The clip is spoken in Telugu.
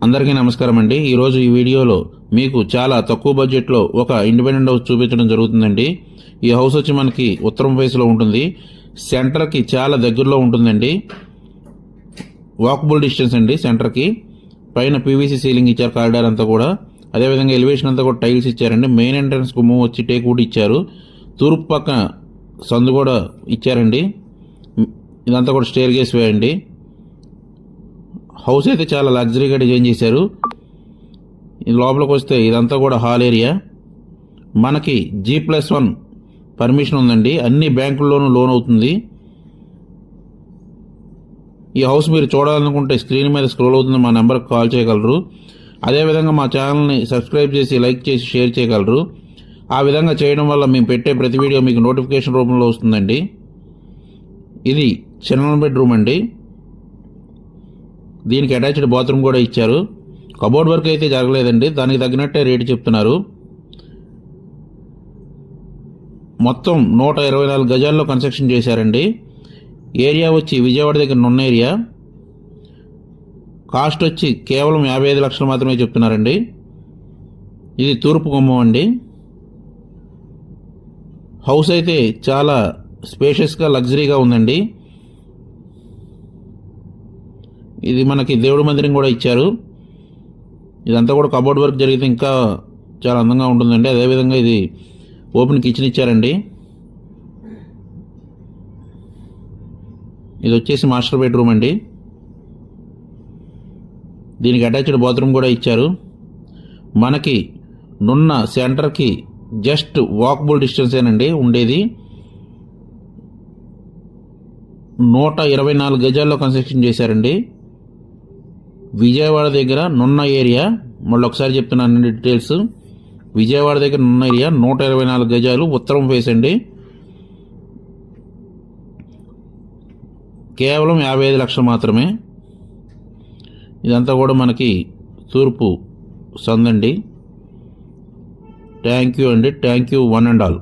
అందరికీ నమస్కారం అండి. ఈరోజు ఈ వీడియోలో మీకు చాలా తక్కువ బడ్జెట్లో ఒక ఇండిపెండెంట్ హౌస్ చూపించడం జరుగుతుందండి. ఈ హౌస్ వచ్చి మనకి ఉత్తరం ఫేస్లో ఉంటుంది. సెంటర్కి చాలా దగ్గరలో ఉంటుందండి. వాకబుల్ డిస్టెన్స్ అండి సెంటర్కి. పైన పీవీసీ సీలింగ్ ఇచ్చారు కారిడార్ అంతా కూడా. అదేవిధంగా ఎలివేషన్ అంతా కూడా టైల్స్ ఇచ్చారండి. మెయిన్ ఎంట్రన్స్ గుమ్మం వచ్చి టేక్ వుడ్ ఇచ్చారు. తూర్పు పక్కన సందు కూడా ఇచ్చారండి. ఇదంతా కూడా స్టేర్ గేస్ వే అండి. హౌస్ అయితే చాలా లగ్జరీగా డిజైన్ చేశారు. లోపలికి వస్తే ఇదంతా కూడా హాల్ ఏరియా. మనకి G+1 పర్మిషన్ ఉందండి. అన్ని బ్యాంకుల్లోనూ లోన్ అవుతుంది. ఈ హౌస్ మీరు చూడాలనుకుంటే స్క్రీన్ మీద స్క్రోల్ అవుతుంది, మా నెంబర్కి కాల్ చేయగలరు. అదేవిధంగా మా ఛానల్ని సబ్స్క్రైబ్ చేసి లైక్ చేసి షేర్ చేయగలరు. ఆ విధంగా చేయడం వల్ల మేము పెట్టే ప్రతి వీడియో మీకు నోటిఫికేషన్ రూపంలో వస్తుందండి. ఇది చిన్న బెడ్రూమ్ అండి. దీనికి అటాచ్డ్ బాత్రూమ్ కూడా ఇచ్చారు. కబోర్డ్ వర్క్ అయితే జరగలేదండి, దానికి తగ్గినట్టే రేటు చెప్తున్నారు. మొత్తం 124 గజాల్లో కన్స్ట్రక్షన్ చేశారండి. ఏరియా వచ్చి విజయవాడ దగ్గర నున్న ఏరియా. కాస్ట్ వచ్చి కేవలం 55 లక్షలు మాత్రమే చెప్తున్నారండి. ఇది తూర్పు గుమ్మం అండి. హౌస్ అయితే చాలా స్పేషియస్గా లగ్జరీగా ఉందండి. ఇది మనకి దేవుడి మందిరం కూడా ఇచ్చారు. ఇదంతా కూడా కబోర్డ్ వర్క్ జరిగితే ఇంకా చాలా అందంగా ఉంటుందండి. అదేవిధంగా ఇది ఓపెన్ కిచెన్ ఇచ్చారండి. ఇది వచ్చేసి మాస్టర్ బెడ్రూమ్ అండి. దీనికి అటాచ్డ్ బాత్రూమ్ కూడా ఇచ్చారు. మనకి నున్న సెంటర్కి జస్ట్ వాకబుల్ డిస్టెన్సేనండి ఉండేది. 124 గజాల్లో కన్స్ట్రక్షన్ చేశారండి. విజయవాడ దగ్గర నున్న ఏరియా. మళ్ళీ ఒకసారి చెప్తున్నాను డీటెయిల్స్. విజయవాడ దగ్గర నున్న ఏరియా, 124 గజాలు, ఉత్తరం ఫేస్ అండి. కేవలం 55 లక్షలు మాత్రమే. ఇదంతా కూడా మనకి తూర్పు సందండి. థ్యాంక్ యూ అండి. Thank you one and all.